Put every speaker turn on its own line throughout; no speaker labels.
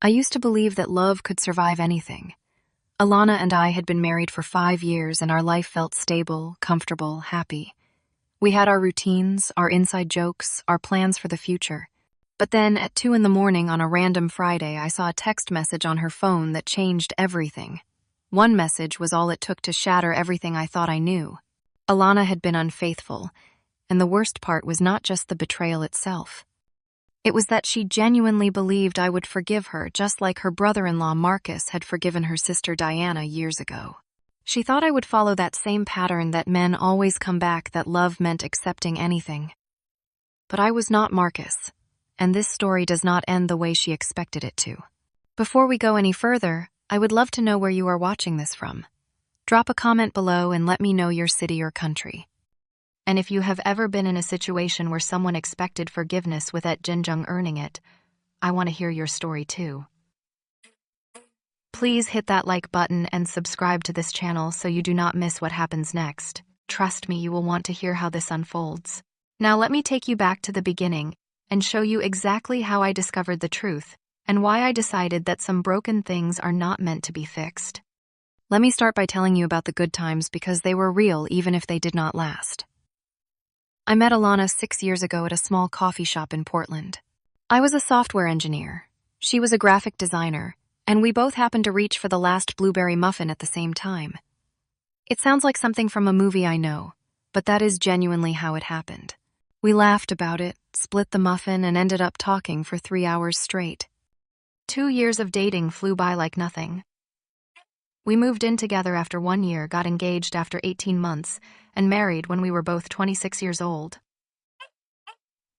I used to believe that love could survive anything. Alana and I had been married for 5 years and our life felt stable, comfortable, happy. We had our routines, our inside jokes, our plans for the future. But then, at 2 in the morning on a random Friday, I saw a text message on her phone that changed everything. One message was all it took to shatter everything I thought I knew. Alana had been unfaithful, and the worst part was not just the betrayal itself. It was that she genuinely believed I would forgive her, just like her brother-in-law Marcus had forgiven her sister Diana years ago. She thought I would follow that same pattern that men always come back, that love meant accepting anything. But I was not Marcus, and this story does not end the way she expected it to. Before we go any further, I would love to know where you are watching this from. Drop a comment below and let me know your city or country. And if you have ever been in a situation where someone expected forgiveness without Jinjung earning it, I want to hear your story too. Please hit that like button and subscribe to this channel so you do not miss what happens next. Trust me, you will want to hear how this unfolds. Now let me take you back to the beginning and show you exactly how I discovered the truth and why I decided that some broken things are not meant to be fixed. Let me start by telling you about the good times because they were real even if they did not last. I met Alana 6 years ago at a small coffee shop in Portland. I was a software engineer. She was a graphic designer, and we both happened to reach for the last blueberry muffin at the same time. It sounds like something from a movie, I know, but that is genuinely how it happened. We laughed about it, split the muffin, and ended up talking for 3 hours straight. 2 years of dating flew by like nothing. We moved in together after 1 year, got engaged after 18 months, and married when we were both 26 years old.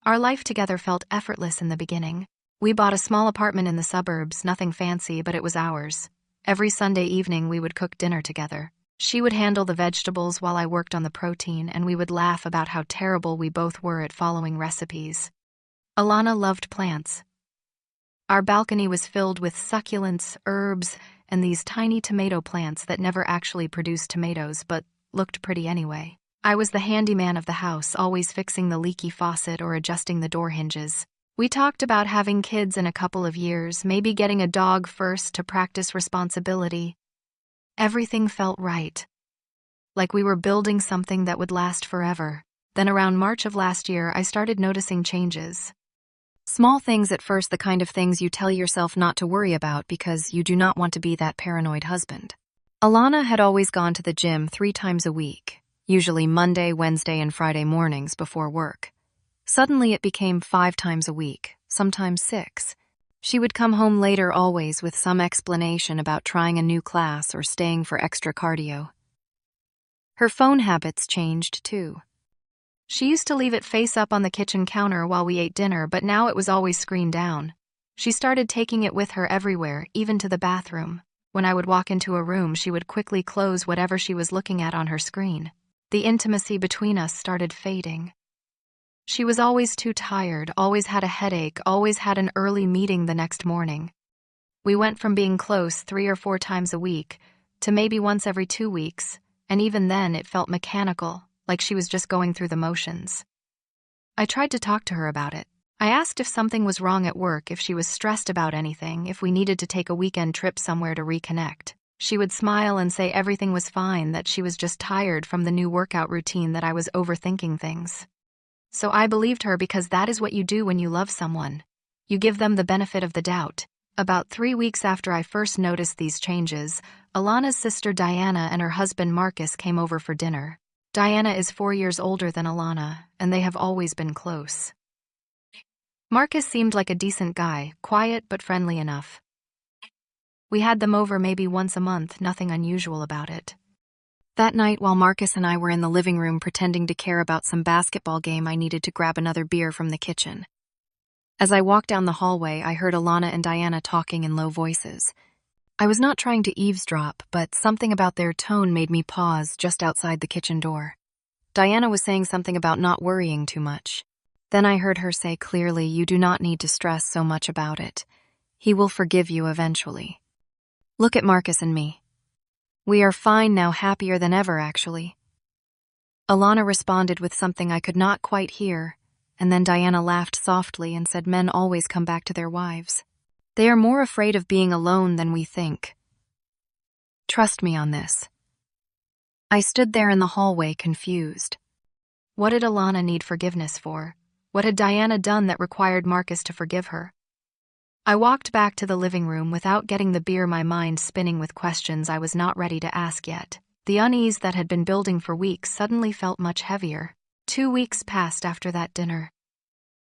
Our life together felt effortless in the beginning. We bought a small apartment in the suburbs, nothing fancy, but it was ours. Every Sunday evening we would cook dinner together. She would handle the vegetables while I worked on the protein, and we would laugh about how terrible we both were at following recipes. Alana loved plants. Our balcony was filled with succulents, herbs, and these tiny tomato plants that never actually produced tomatoes but looked pretty anyway. I was the handyman of the house, always fixing the leaky faucet or adjusting the door hinges. We talked about having kids in a couple of years, maybe getting a dog first to practice responsibility. Everything felt right, like we were building something that would last forever. Then around March of last year, I started noticing changes. Small things at first, the kind of things you tell yourself not to worry about because you do not want to be that paranoid husband. Alana had always gone to the gym 3 times a week, usually Monday, Wednesday, and Friday mornings before work. Suddenly it became 5 times a week, sometimes 6. She would come home later always with some explanation about trying a new class or staying for extra cardio. Her phone habits changed too. She used to leave it face up on the kitchen counter while we ate dinner, but now it was always screen down. She started taking it with her everywhere, even to the bathroom. When I would walk into a room, she would quickly close whatever she was looking at on her screen. The intimacy between us started fading. She was always too tired, always had a headache, always had an early meeting the next morning. We went from being close 3 or 4 times a week to maybe once every 2 weeks, and even then it felt mechanical, like she was just going through the motions. I tried to talk to her about it. I asked if something was wrong at work, if she was stressed about anything, if we needed to take a weekend trip somewhere to reconnect. She would smile and say everything was fine, that she was just tired from the new workout routine, that I was overthinking things. So I believed her because that is what you do when you love someone. You give them the benefit of the doubt. About 3 weeks after I first noticed these changes, Alana's sister Diana and her husband Marcus came over for dinner. Diana is 4 years older than Alana, and they have always been close. Marcus seemed like a decent guy, quiet but friendly enough. We had them over maybe once a month, nothing unusual about it. That night, while Marcus and I were in the living room pretending to care about some basketball game, I needed to grab another beer from the kitchen. As I walked down the hallway, I heard Alana and Diana talking in low voices. I was not trying to eavesdrop, but something about their tone made me pause just outside the kitchen door. Diana was saying something about not worrying too much. Then I heard her say clearly, "You do not need to stress so much about it. He will forgive you eventually. Look at Marcus and me. We are fine now, happier than ever, actually." Alana responded with something I could not quite hear, and then Diana laughed softly and said men always come back to their wives. They are more afraid of being alone than we think. Trust me on this. I stood there in the hallway, confused. What did Alana need forgiveness for? What had Diana done that required Marcus to forgive her? I walked back to the living room without getting the beer, my mind spinning with questions I was not ready to ask yet. The unease that had been building for weeks suddenly felt much heavier. 2 weeks passed after that dinner.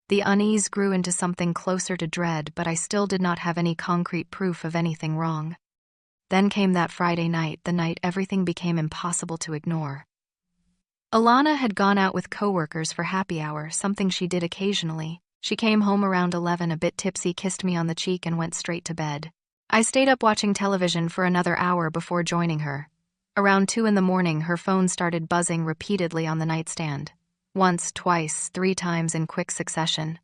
The unease grew into something closer to dread, but I still did not have any concrete proof of anything wrong. Then came that Friday night, the night everything became impossible to ignore. Alana had gone out with coworkers for happy hour, something she did occasionally. She came home around 11, a bit tipsy, kissed me on the cheek, and went straight to bed. I stayed up watching television for another hour before joining her. Around 2 in the morning, her phone started buzzing repeatedly on the nightstand. Once, twice, 3 times in quick succession.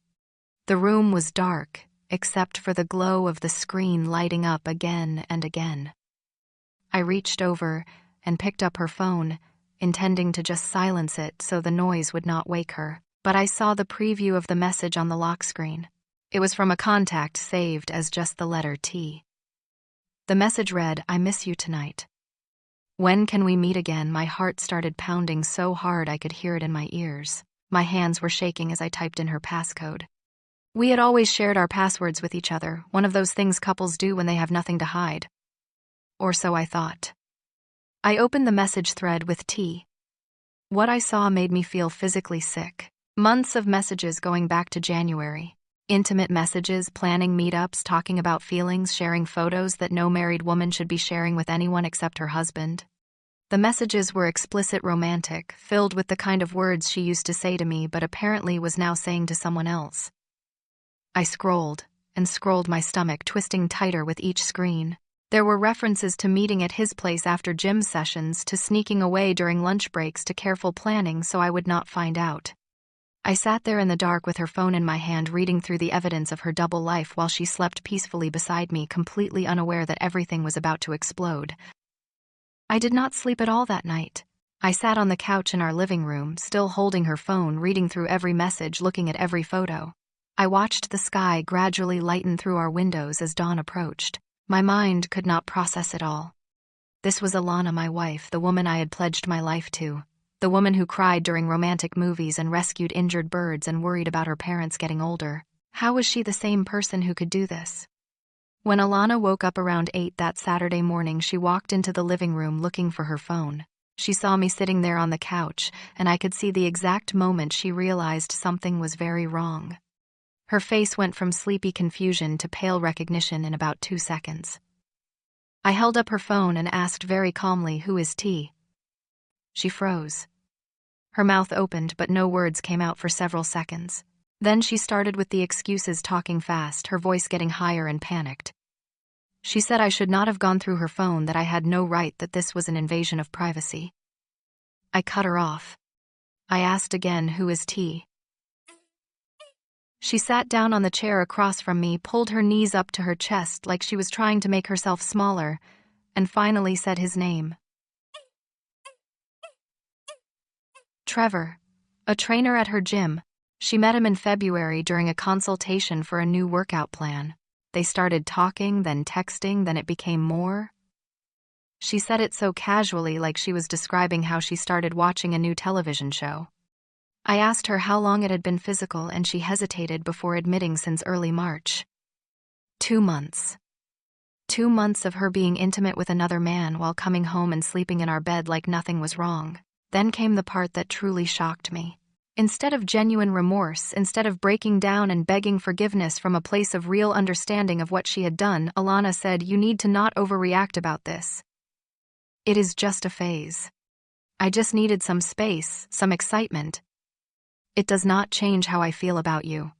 The room was dark, except for the glow of the screen lighting up again and again. I reached over and picked up her phone, intending to just silence it so the noise would not wake her, but I saw the preview of the message on the lock screen. It was from a contact saved as just the letter T. The message read, "I miss you tonight. When can we meet again?" My heart started pounding so hard I could hear it in my ears. My hands were shaking as I typed in her passcode. We had always shared our passwords with each other, one of those things couples do when they have nothing to hide. Or so I thought. I opened the message thread with T. What I saw made me feel physically sick. Months of messages going back to January. Intimate messages, planning meetups, talking about feelings, sharing photos that no married woman should be sharing with anyone except her husband. The messages were explicit, romantic, filled with the kind of words she used to say to me but apparently was now saying to someone else. I scrolled and scrolled, my stomach twisting tighter with each screen. There were references to meeting at his place after gym sessions, to sneaking away during lunch breaks, to careful planning so I would not find out. I sat there in the dark with her phone in my hand, reading through the evidence of her double life while she slept peacefully beside me, completely unaware that everything was about to explode. I did not sleep at all that night. I sat on the couch in our living room, still holding her phone, reading through every message, looking at every photo. I watched the sky gradually lighten through our windows as dawn approached. My mind could not process it all. This was Alana, my wife, the woman I had pledged my life to. The woman who cried during romantic movies and rescued injured birds and worried about her parents getting older. How was she the same person who could do this? When Alana woke up around 8 that Saturday morning, she walked into the living room looking for her phone. She saw me sitting there on the couch, and I could see the exact moment she realized something was very wrong. Her face went from sleepy confusion to pale recognition in about 2 seconds. I held up her phone and asked very calmly, "Who is T?" She froze. Her mouth opened, but no words came out for several seconds. Then she started with the excuses, talking fast, her voice getting higher and panicked. She said I should not have gone through her phone, that I had no right, that this was an invasion of privacy. I cut her off. I asked again, "Who is T?" She sat down on the chair across from me, pulled her knees up to her chest like she was trying to make herself smaller, and finally said his name. Trevor, a trainer at her gym. She met him in February during a consultation for a new workout plan. They started talking, then texting, then it became more. She said it so casually, like she was describing how she started watching a new television show. I asked her how long it had been physical, and she hesitated before admitting since early March. 2 months. 2 months of her being intimate with another man while coming home and sleeping in our bed like nothing was wrong. Then came the part that truly shocked me. Instead of genuine remorse, instead of breaking down and begging forgiveness from a place of real understanding of what she had done, Alana said, "You need to not overreact about this. It is just a phase. I just needed some space, some excitement. It does not change how I feel about you."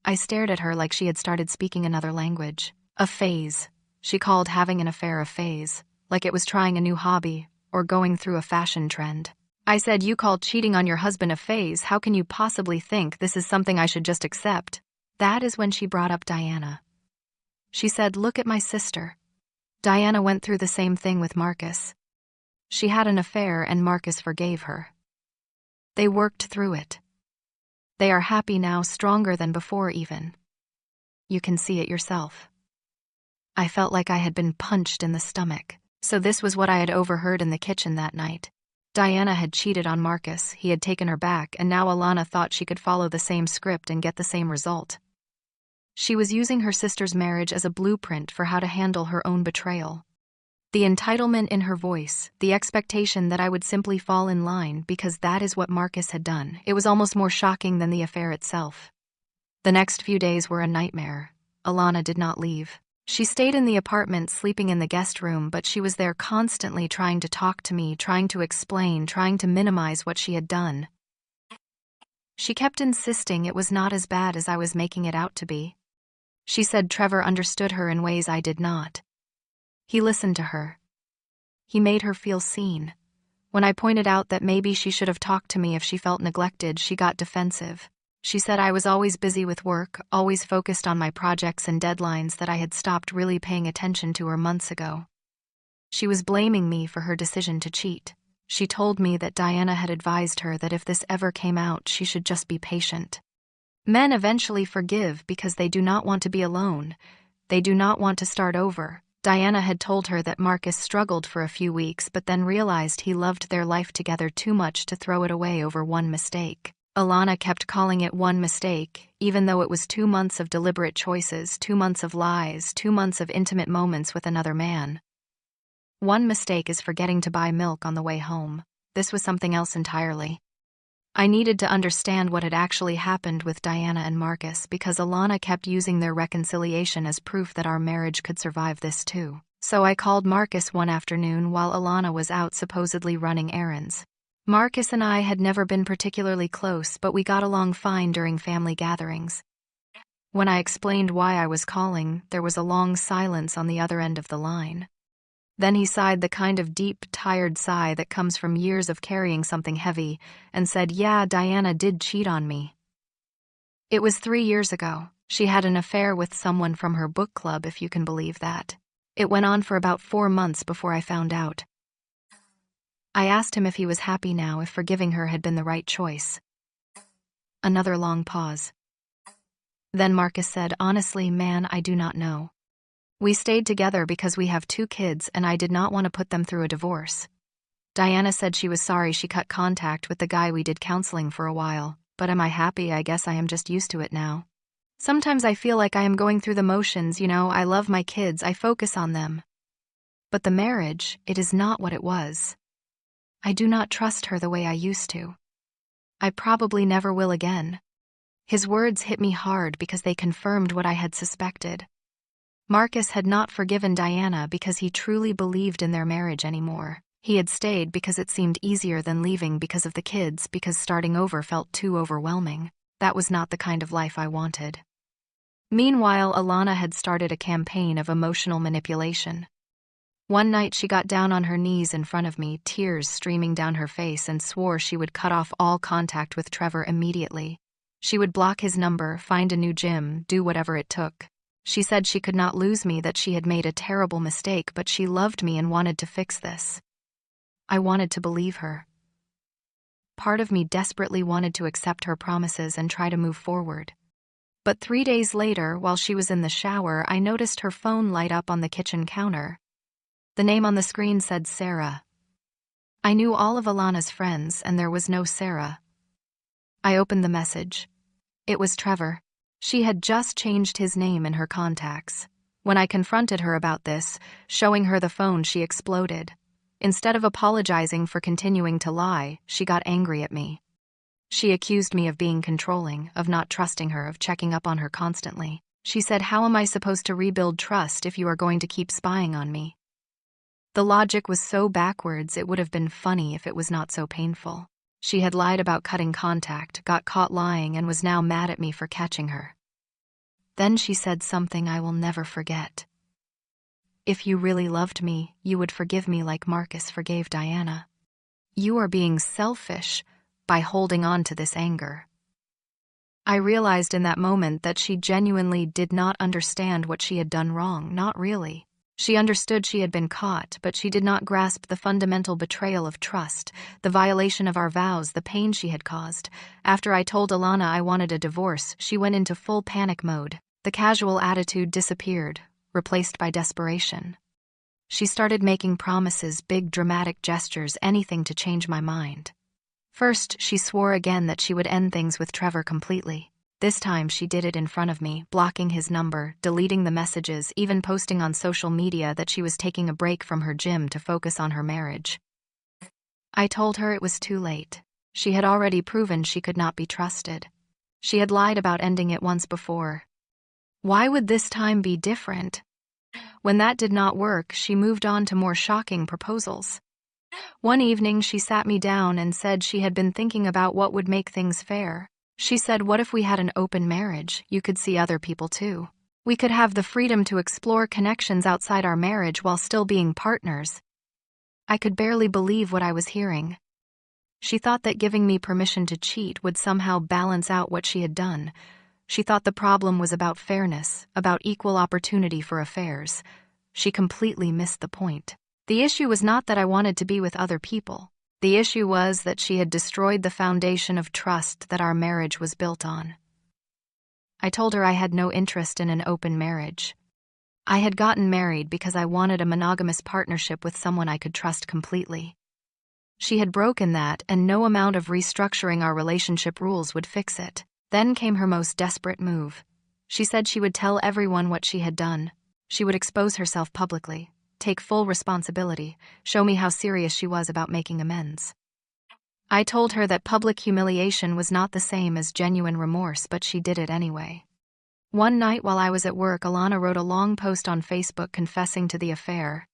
I stared at her like she had started speaking another language. A phase. She called having an affair a phase, like it was trying a new hobby or going through a fashion trend. I said, "You call cheating on your husband a phase? How can you possibly think this is something I should just accept?" That is when she brought up Diana. She said, "Look at my sister. Diana went through the same thing with Marcus. She had an affair and Marcus forgave her. They worked through it. They are happy now, stronger than before even." You can see it yourself." I felt like I had been punched in the stomach. So this was what I had overheard in the kitchen that night. Diana had cheated on Marcus, he had taken her back, and now Alana thought she could follow the same script and get the same result. She was using her sister's marriage as a blueprint for how to handle her own betrayal. The entitlement in her voice, the expectation that I would simply fall in line because that is what Marcus had done, it was almost more shocking than the affair itself. The next few days were a nightmare. Alana did not leave. She stayed in the apartment, sleeping in the guest room, but she was there constantly trying to talk to me, trying to explain, trying to minimize what she had done. She kept insisting it was not as bad as I was making it out to be. She said Trevor understood her in ways I did not. He listened to her. He made her feel seen. When I pointed out that maybe she should have talked to me if she felt neglected, she got defensive. She said I was always busy with work, always focused on my projects and deadlines, that I had stopped really paying attention to her months ago. She was blaming me for her decision to cheat. She told me that Diana had advised her that if this ever came out, she should just be patient. Men eventually forgive because they do not want to be alone. They do not want to start over. Diana had told her that Marcus struggled for a few weeks but then realized he loved their life together too much to throw it away over one mistake. Alana kept calling it one mistake, even though it was 2 months of deliberate choices, 2 months of lies, 2 months of intimate moments with another man. One mistake is forgetting to buy milk on the way home. This was something else entirely. I needed to understand what had actually happened with Diana and Marcus because Alana kept using their reconciliation as proof that our marriage could survive this too. So I called Marcus one afternoon while Alana was out supposedly running errands. Marcus and I had never been particularly close, but we got along fine during family gatherings. When I explained why I was calling, there was a long silence on the other end of the line. Then he sighed, the kind of deep, tired sigh that comes from years of carrying something heavy, and said, "Yeah, Diana did cheat on me. It was 3 years ago. She had an affair with someone from her book club, if you can believe that. It went on for about 4 months before I found out." I asked him if he was happy now, if forgiving her had been the right choice. Another long pause. Then Marcus said, "Honestly, man, I do not know. We stayed together because we have 2 kids and I did not want to put them through a divorce. Diana said she was sorry she cut contact with the guy we did counseling for a while, but am I happy? I guess I am just used to it now. Sometimes I feel like I am going through the motions, I love my kids, I focus on them. But the marriage, it is not what it was. I do not trust her the way I used to. I probably never will again." His words hit me hard because they confirmed what I had suspected. Marcus had not forgiven Diana because he truly believed in their marriage anymore. He had stayed because it seemed easier than leaving because of the kids, because starting over felt too overwhelming. That was not the kind of life I wanted. Meanwhile, Alana had started a campaign of emotional manipulation. One night she got down on her knees in front of me, tears streaming down her face, and swore she would cut off all contact with Trevor immediately. She would block his number, find a new gym, do whatever it took. She said she could not lose me, that she had made a terrible mistake, but she loved me and wanted to fix this. I wanted to believe her. Part of me desperately wanted to accept her promises and try to move forward. But 3 days later, while she was in the shower, I noticed her phone light up on the kitchen counter. The name on the screen said Sarah. I knew all of Alana's friends, and there was no Sarah. I opened the message. It was Trevor. She had just changed his name in her contacts. When I confronted her about this, showing her the phone, she exploded. Instead of apologizing for continuing to lie, she got angry at me. She accused me of being controlling, of not trusting her, of checking up on her constantly. She said, "How am I supposed to rebuild trust if you are going to keep spying on me?" The logic was so backwards it would have been funny if it was not so painful. She had lied about cutting contact, got caught lying, and was now mad at me for catching her. Then she said something I will never forget. "If you really loved me, you would forgive me like Marcus forgave Diana. You are being selfish by holding on to this anger." I realized in that moment that she genuinely did not understand what she had done wrong, not really. She understood she had been caught, but she did not grasp the fundamental betrayal of trust, the violation of our vows, the pain she had caused. After I told Alana I wanted a divorce, she went into full panic mode. The casual attitude disappeared, replaced by desperation. She started making promises, big dramatic gestures, anything to change my mind. First, she swore again that she would end things with Trevor completely. This time she did it in front of me, blocking his number, deleting the messages, even posting on social media that she was taking a break from her gym to focus on her marriage. I told her it was too late. She had already proven she could not be trusted. She had lied about ending it once before. Why would this time be different? When that did not work, she moved on to more shocking proposals. One evening, she sat me down and said she had been thinking about what would make things fair. She said, "What if we had an open marriage? You could see other people too. We could have the freedom to explore connections outside our marriage while still being partners." I could barely believe what I was hearing. She thought that giving me permission to cheat would somehow balance out what she had done. She thought the problem was about fairness, about equal opportunity for affairs. She completely missed the point. The issue was not that I wanted to be with other people. The issue was that she had destroyed the foundation of trust that our marriage was built on. I told her I had no interest in an open marriage. I had gotten married because I wanted a monogamous partnership with someone I could trust completely. She had broken that, and no amount of restructuring our relationship rules would fix it. Then came her most desperate move. She said she would tell everyone what she had done. She would expose herself publicly, take full responsibility, show me how serious she was about making amends. I told her that public humiliation was not the same as genuine remorse, but she did it anyway. One night while I was at work, Alana wrote a long post on Facebook confessing to the affair.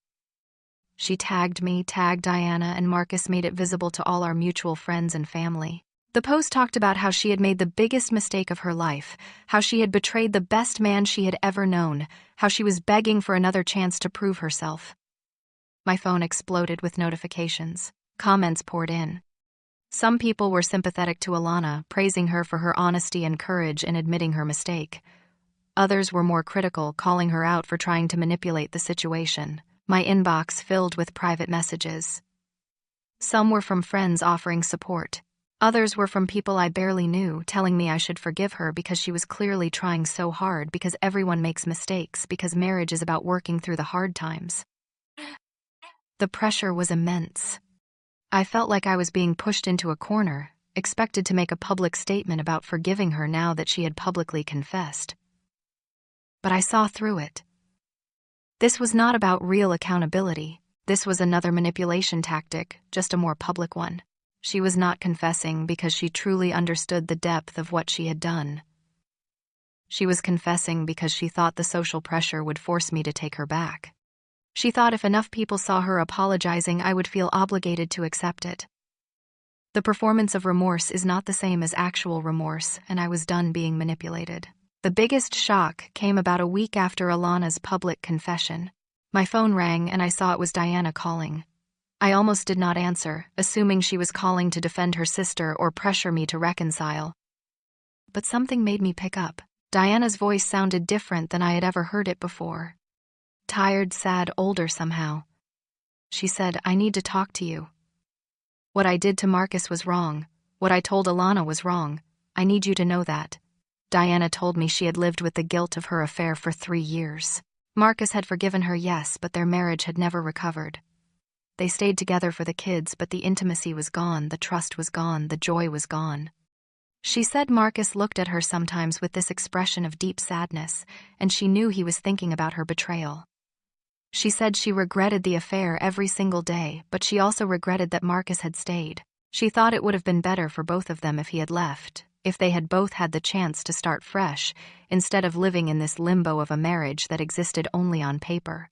She tagged me, tagged Diana, and Marcus made it visible to all our mutual friends and family. The post talked about how she had made the biggest mistake of her life, how she had betrayed the best man she had ever known, how she was begging for another chance to prove herself. My phone exploded with notifications. Comments poured in. Some people were sympathetic to Alana, praising her for her honesty and courage in admitting her mistake. Others were more critical, calling her out for trying to manipulate the situation. My inbox filled with private messages. Some were from friends offering support. Others were from people I barely knew, telling me I should forgive her because she was clearly trying so hard, because everyone makes mistakes, because marriage is about working through the hard times. The pressure was immense. I felt like I was being pushed into a corner, expected to make a public statement about forgiving her now that she had publicly confessed. But I saw through it. This was not about real accountability. This was another manipulation tactic, just a more public one. She was not confessing because she truly understood the depth of what she had done. She was confessing because she thought the social pressure would force me to take her back. She thought if enough people saw her apologizing, I would feel obligated to accept it. The performance of remorse is not the same as actual remorse, and I was done being manipulated. The biggest shock came about a week after Alana's public confession. My phone rang and I saw it was Diana calling. I almost did not answer, assuming she was calling to defend her sister or pressure me to reconcile. But something made me pick up. Diana's voice sounded different than I had ever heard it before. Tired, sad, older somehow. She said, "I need to talk to you. What I did to Marcus was wrong. What I told Alana was wrong. I need you to know that." Diana told me she had lived with the guilt of her affair for 3 years. Marcus had forgiven her, yes, but their marriage had never recovered. They stayed together for the kids, but the intimacy was gone, the trust was gone, the joy was gone. She said Marcus looked at her sometimes with this expression of deep sadness, and she knew he was thinking about her betrayal. She said she regretted the affair every single day, but she also regretted that Marcus had stayed. She thought it would have been better for both of them if he had left, if they had both had the chance to start fresh, instead of living in this limbo of a marriage that existed only on paper.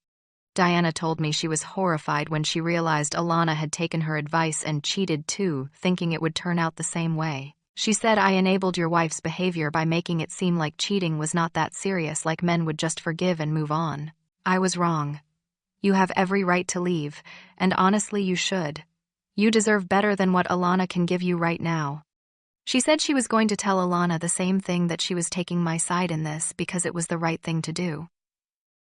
Diana told me she was horrified when she realized Alana had taken her advice and cheated too, thinking it would turn out the same way. She said, "I enabled your wife's behavior by making it seem like cheating was not that serious, like men would just forgive and move on. I was wrong. You have every right to leave, and honestly you should. You deserve better than what Alana can give you right now." She said she was going to tell Alana the same thing, that she was taking my side in this because it was the right thing to do.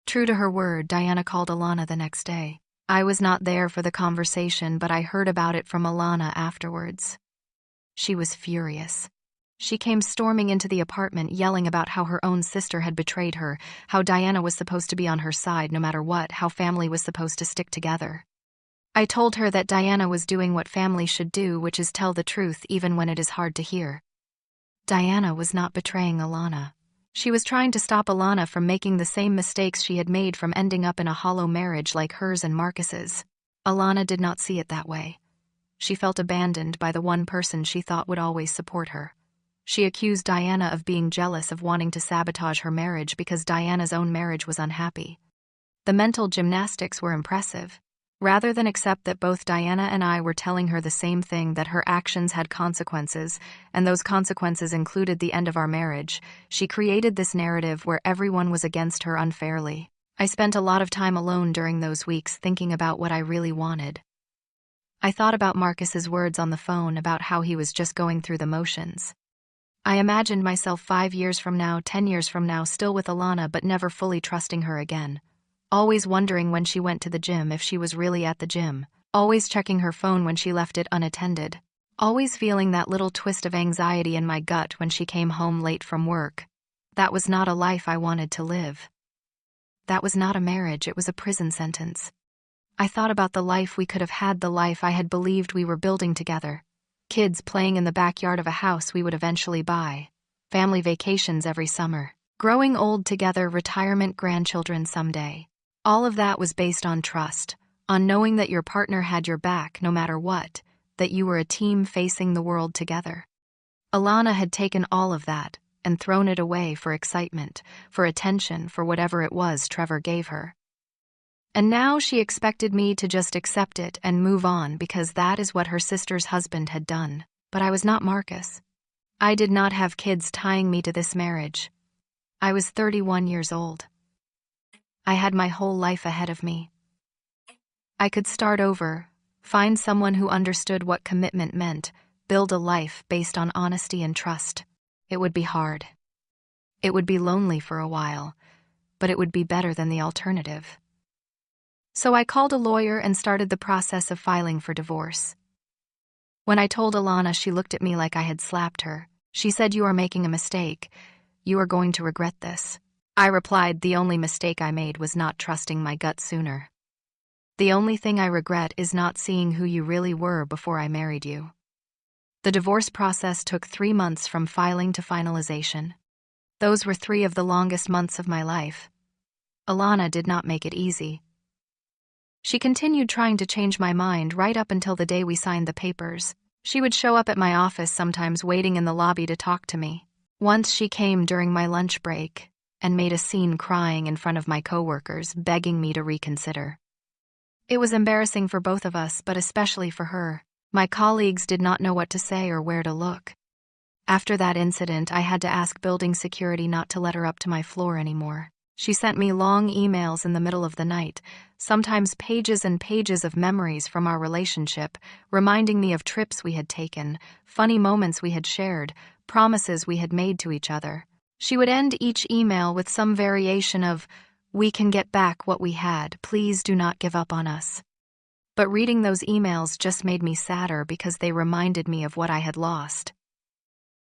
True to her word, Diana called Alana the next day. I was not there for the conversation, but I heard about it from Alana afterwards. She was furious. She came storming into the apartment, yelling about how her own sister had betrayed her, how Diana was supposed to be on her side no matter what, how family was supposed to stick together. I told her that Diana was doing what family should do, which is tell the truth even when it is hard to hear. Diana was not betraying Alana. She was trying to stop Alana from making the same mistakes she had made, from ending up in a hollow marriage like hers and Marcus's. Alana did not see it that way. She felt abandoned by the one person she thought would always support her. She accused Diana of being jealous, of wanting to sabotage her marriage because Diana's own marriage was unhappy. The mental gymnastics were impressive. Rather than accept that both Diana and I were telling her the same thing, that her actions had consequences, and those consequences included the end of our marriage, she created this narrative where everyone was against her unfairly. I spent a lot of time alone during those weeks thinking about what I really wanted. I thought about Marcus's words on the phone about how he was just going through the motions. I imagined myself 5 years from now, 10 years from now, still with Alana but never fully trusting her again. Always wondering when she went to the gym if she was really at the gym. Always checking her phone when she left it unattended. Always feeling that little twist of anxiety in my gut when she came home late from work. That was not a life I wanted to live. That was not a marriage, it was a prison sentence. I thought about the life we could have had, the life I had believed we were building together. Kids playing in the backyard of a house we would eventually buy. Family vacations every summer. Growing old together, retirement, grandchildren someday. All of that was based on trust, on knowing that your partner had your back no matter what, that you were a team facing the world together. Alana had taken all of that and thrown it away for excitement, for attention, for whatever it was Trevor gave her. And now she expected me to just accept it and move on because that is what her sister's husband had done. But I was not Marcus. I did not have kids tying me to this marriage. I was 31 years old. I had my whole life ahead of me. I could start over, find someone who understood what commitment meant, build a life based on honesty and trust. It would be hard. It would be lonely for a while, but it would be better than the alternative. So I called a lawyer and started the process of filing for divorce. When I told Alana, she looked at me like I had slapped her. She said, "You are making a mistake. You are going to regret this." I replied, "The only mistake I made was not trusting my gut sooner. The only thing I regret is not seeing who you really were before I married you." The divorce process took 3 months from filing to finalization. Those were 3 of the longest months of my life. Alana did not make it easy. She continued trying to change my mind right up until the day we signed the papers. She would show up at my office, sometimes waiting in the lobby to talk to me. Once she came during my lunch break and made a scene, crying in front of my coworkers, begging me to reconsider. It was embarrassing for both of us, but especially for her. My colleagues did not know what to say or where to look. After that incident, I had to ask building security not to let her up to my floor anymore. She sent me long emails in the middle of the night, sometimes pages and pages of memories from our relationship, reminding me of trips we had taken, funny moments we had shared, promises we had made to each other. She would end each email with some variation of, "We can get back what we had, please do not give up on us." But reading those emails just made me sadder because they reminded me of what I had lost.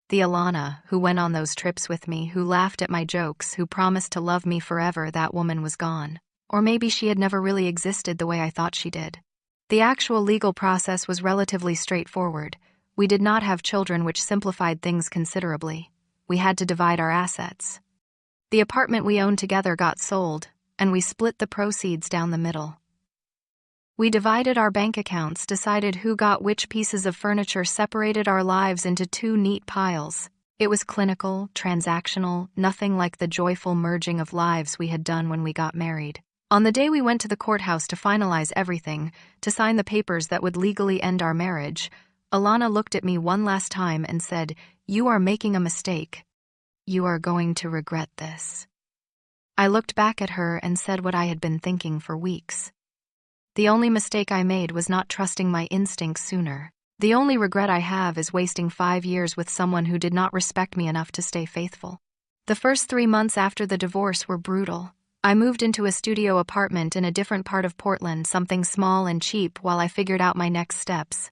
The Alana who went on those trips with me, who laughed at my jokes, who promised to love me forever, that woman was gone. Or maybe she had never really existed the way I thought she did. The actual legal process was relatively straightforward. We did not have children, which simplified things considerably. We had to divide our assets. The apartment we owned together got sold, and we split the proceeds down the middle. We divided our bank accounts, decided who got which pieces of furniture, separated our lives into 2 neat piles. It was clinical, transactional, nothing like the joyful merging of lives we had done when we got married. On the day we went to the courthouse to finalize everything, to sign the papers that would legally end our marriage, Alana looked at me one last time and said, "You are making a mistake. You are going to regret this." I looked back at her and said what I had been thinking for weeks. The only mistake I made was not trusting my instincts sooner. The only regret I have is wasting 5 years with someone who did not respect me enough to stay faithful. The first 3 months after the divorce were brutal. I moved into a studio apartment in a different part of Portland, something small and cheap, while I figured out my next steps.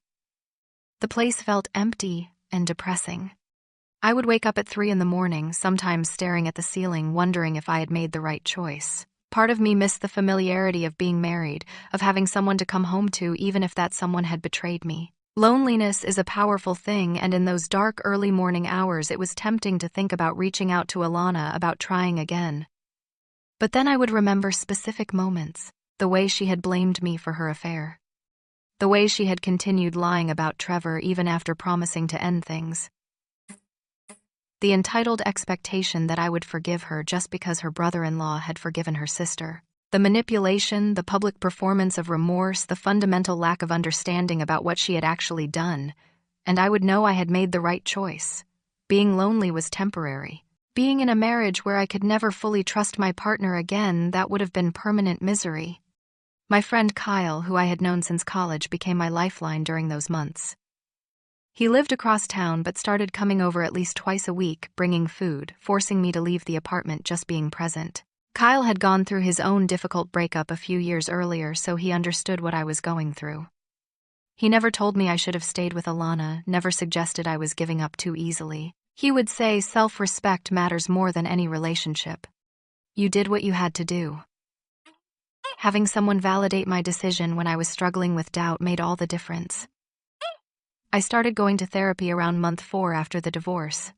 The place felt empty and depressing. I would wake up at 3 in the morning, sometimes staring at the ceiling, wondering if I had made the right choice. Part of me missed the familiarity of being married, of having someone to come home to even if that someone had betrayed me. Loneliness is a powerful thing, and in those dark early morning hours it was tempting to think about reaching out to Alana, about trying again. But then I would remember specific moments, the way she had blamed me for her affair, the way she had continued lying about Trevor even after promising to end things, the entitled expectation that I would forgive her just because her brother-in-law had forgiven her sister. The manipulation, the public performance of remorse, the fundamental lack of understanding about what she had actually done. And I would know I had made the right choice. Being lonely was temporary. Being in a marriage where I could never fully trust my partner again, that would have been permanent misery. My friend Kyle, who I had known since college, became my lifeline during those months. He lived across town but started coming over at least twice a week, bringing food, forcing me to leave the apartment just being present. Kyle had gone through his own difficult breakup a few years earlier, so he understood what I was going through. He never told me I should have stayed with Alana, never suggested I was giving up too easily. He would say self-respect matters more than any relationship. You did what you had to do. Having someone validate my decision when I was struggling with doubt made all the difference. I started going to therapy around month 4 after the divorce.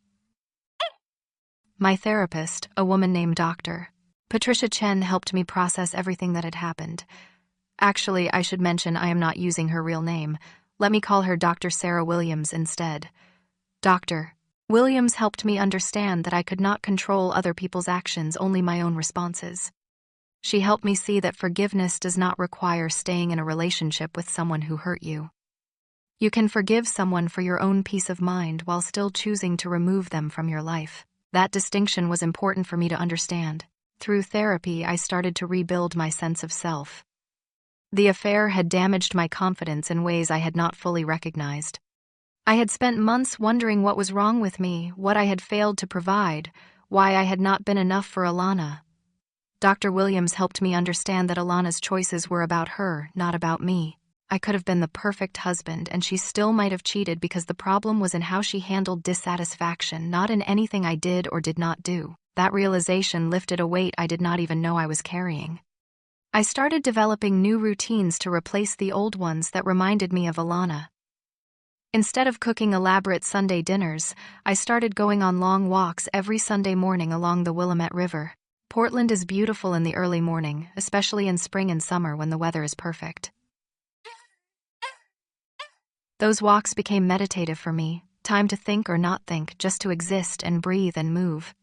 My therapist, a woman named Dr. Patricia Chen, helped me process everything that had happened. Actually, I should mention I am not using her real name. Let me call her Dr. Sarah Williams instead. Dr. Williams helped me understand that I could not control other people's actions, only my own responses. She helped me see that forgiveness does not require staying in a relationship with someone who hurt you. You can forgive someone for your own peace of mind while still choosing to remove them from your life. That distinction was important for me to understand. Through therapy, I started to rebuild my sense of self. The affair had damaged my confidence in ways I had not fully recognized. I had spent months wondering what was wrong with me, what I had failed to provide, why I had not been enough for Alana. Dr. Williams helped me understand that Alana's choices were about her, not about me. I could have been the perfect husband, and she still might have cheated because the problem was in how she handled dissatisfaction, not in anything I did or did not do. That realization lifted a weight I did not even know I was carrying. I started developing new routines to replace the old ones that reminded me of Alana. Instead of cooking elaborate Sunday dinners, I started going on long walks every Sunday morning along the Willamette River. Portland is beautiful in the early morning, especially in spring and summer when the weather is perfect. Those walks became meditative for me, time to think or not think, just to exist and breathe and move.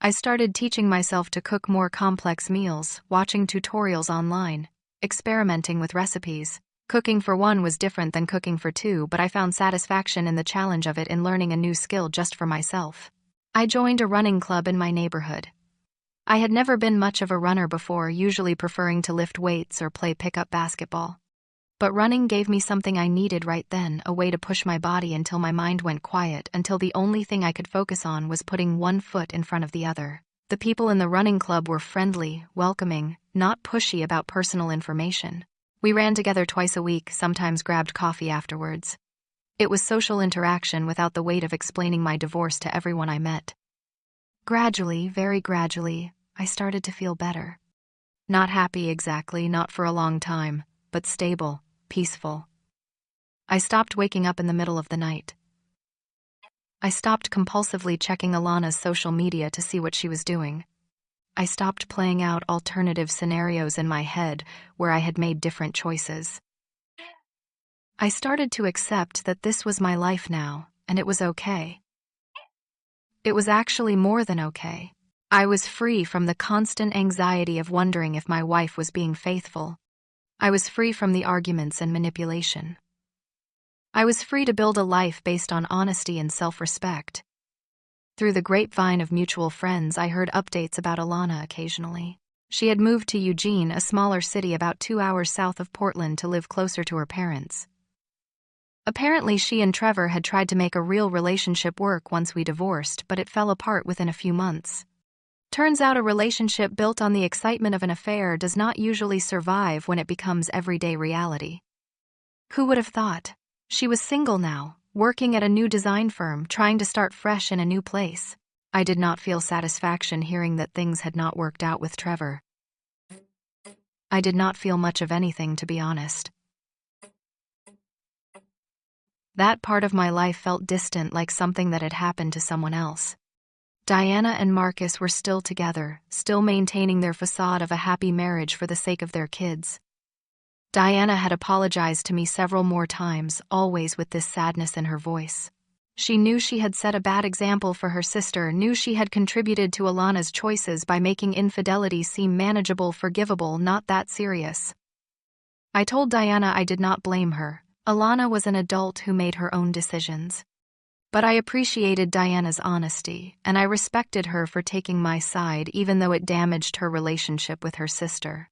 I started teaching myself to cook more complex meals, watching tutorials online, experimenting with recipes. Cooking for one was different than cooking for two, but I found satisfaction in the challenge of it, in learning a new skill just for myself. I joined a running club in my neighborhood. I had never been much of a runner before, usually preferring to lift weights or play pickup basketball. But running gave me something I needed right then, a way to push my body until my mind went quiet, until the only thing I could focus on was putting one foot in front of the other. The people in the running club were friendly, welcoming, not pushy about personal information. We ran together twice a week, sometimes grabbed coffee afterwards. It was social interaction without the weight of explaining my divorce to everyone I met. Gradually, very gradually, I started to feel better. Not happy exactly, not for a long time, but stable, peaceful. I stopped waking up in the middle of the night. I stopped compulsively checking Alana's social media to see what she was doing. I stopped playing out alternative scenarios in my head where I had made different choices. I started to accept that this was my life now, and it was okay. It was actually more than okay. I was free from the constant anxiety of wondering if my wife was being faithful. I was free from the arguments and manipulation. I was free to build a life based on honesty and self-respect. Through the grapevine of mutual friends, I heard updates about Alana occasionally. She had moved to Eugene, a smaller city about 2 hours south of Portland, to live closer to her parents. Apparently, she and Trevor had tried to make a real relationship work once we divorced, but it fell apart within a few months. Turns out a relationship built on the excitement of an affair does not usually survive when it becomes everyday reality. Who would have thought? She was single now, working at a new design firm, trying to start fresh in a new place. I did not feel satisfaction hearing that things had not worked out with Trevor. I did not feel much of anything, to be honest. That part of my life felt distant, like something that had happened to someone else. Diana and Marcus were still together, still maintaining their facade of a happy marriage for the sake of their kids. Diana had apologized to me several more times, always with this sadness in her voice. She knew she had set a bad example for her sister, knew she had contributed to Alana's choices by making infidelity seem manageable, forgivable, not that serious. I told Diana I did not blame her. Alana was an adult who made her own decisions. But I appreciated Diana's honesty, and I respected her for taking my side even though it damaged her relationship with her sister.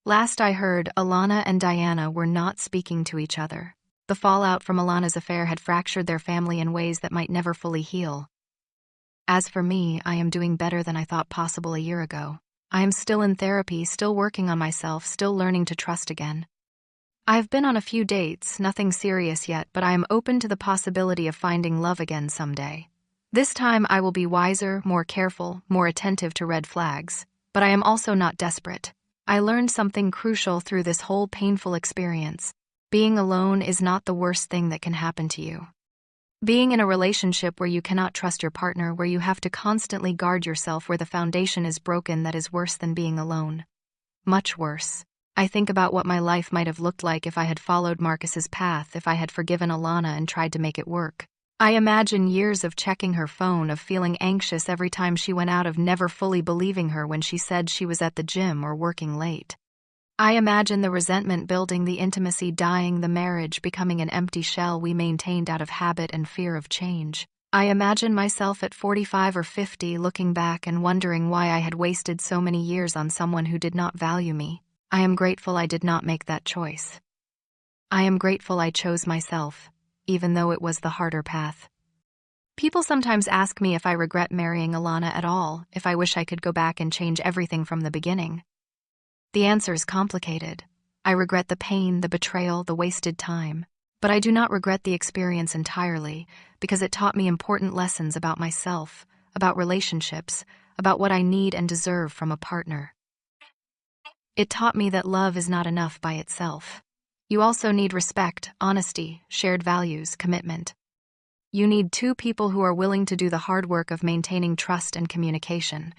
Last I heard, Alana and Diana were not speaking to each other. The fallout from Alana's affair had fractured their family in ways that might never fully heal. As for me, I am doing better than I thought possible a year ago. I am still in therapy, still working on myself, still learning to trust again. I've been on a few dates, nothing serious yet, but I am open to the possibility of finding love again someday. This time I will be wiser, more careful, more attentive to red flags. But I am also not desperate. I learned something crucial through this whole painful experience. Being alone is not the worst thing that can happen to you. Being in a relationship where you cannot trust your partner, where you have to constantly guard yourself, where the foundation is broken, that is worse than being alone. Much worse. I think about what my life might have looked like if I had followed Marcus's path, if I had forgiven Alana and tried to make it work. I imagine years of checking her phone, of feeling anxious every time she went out, of never fully believing her when she said she was at the gym or working late. I imagine the resentment building, the intimacy dying, the marriage becoming an empty shell we maintained out of habit and fear of change. I imagine myself at 45 or 50 looking back and wondering why I had wasted so many years on someone who did not value me. I am grateful I did not make that choice. I am grateful I chose myself, even though it was the harder path. People sometimes ask me if I regret marrying Alana at all, if I wish I could go back and change everything from the beginning. The answer is complicated. I regret the pain, the betrayal, the wasted time. But I do not regret the experience entirely, because it taught me important lessons about myself, about relationships, about what I need and deserve from a partner. It taught me that love is not enough by itself. You also need respect, honesty, shared values, commitment. You need two people who are willing to do the hard work of maintaining trust and communication.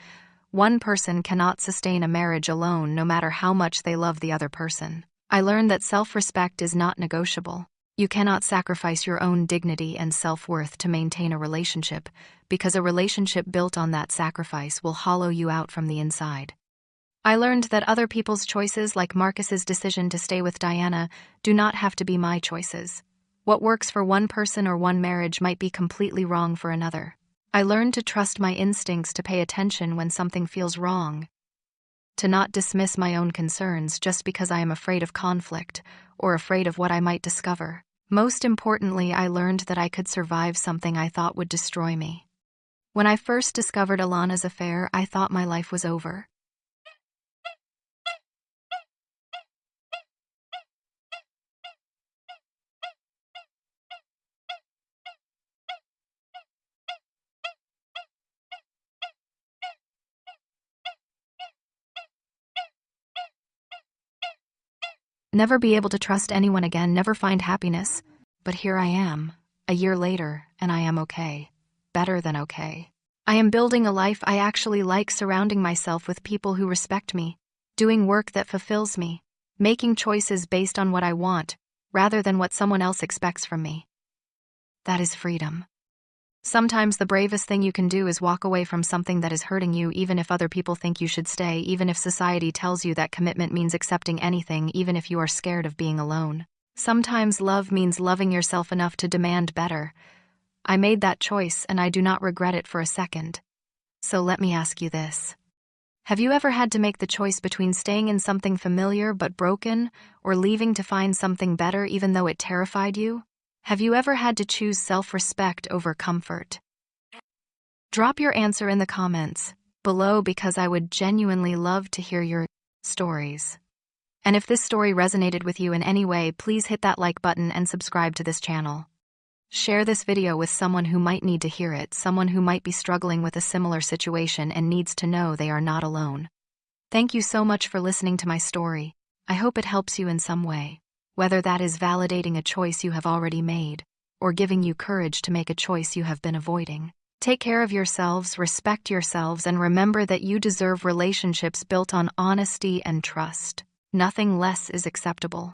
One person cannot sustain a marriage alone, no matter how much they love the other person. I learned that self-respect is not negotiable. You cannot sacrifice your own dignity and self-worth to maintain a relationship, because a relationship built on that sacrifice will hollow you out from the inside. I learned that other people's choices, like Marcus's decision to stay with Diana, do not have to be my choices. What works for one person or one marriage might be completely wrong for another. I learned to trust my instincts, to pay attention when something feels wrong, to not dismiss my own concerns just because I am afraid of conflict or afraid of what I might discover. Most importantly, I learned that I could survive something I thought would destroy me. When I first discovered Alana's affair, I thought my life was over. Never be able to trust anyone again, never find happiness. But here I am, a year later, and I am okay. Better than okay. I am building a life I actually like, surrounding myself with people who respect me, doing work that fulfills me, making choices based on what I want, rather than what someone else expects from me. That is freedom. Sometimes the bravest thing you can do is walk away from something that is hurting you, even if other people think you should stay, even if society tells you that commitment means accepting anything, even if you are scared of being alone. Sometimes love means loving yourself enough to demand better. I made that choice, and I do not regret it for a second. So let me ask you this. Have you ever had to make the choice between staying in something familiar but broken, or leaving to find something better even though it terrified you? Have you ever had to choose self-respect over comfort? Drop your answer in the comments below, because I would genuinely love to hear your stories. And if this story resonated with you in any way, please hit that like button and subscribe to this channel. Share this video with someone who might need to hear it, someone who might be struggling with a similar situation and needs to know they are not alone. Thank you so much for listening to my story. I hope it helps you in some way, whether that is validating a choice you have already made or giving you courage to make a choice you have been avoiding. Take care of yourselves, respect yourselves, and remember that you deserve relationships built on honesty and trust. Nothing less is acceptable.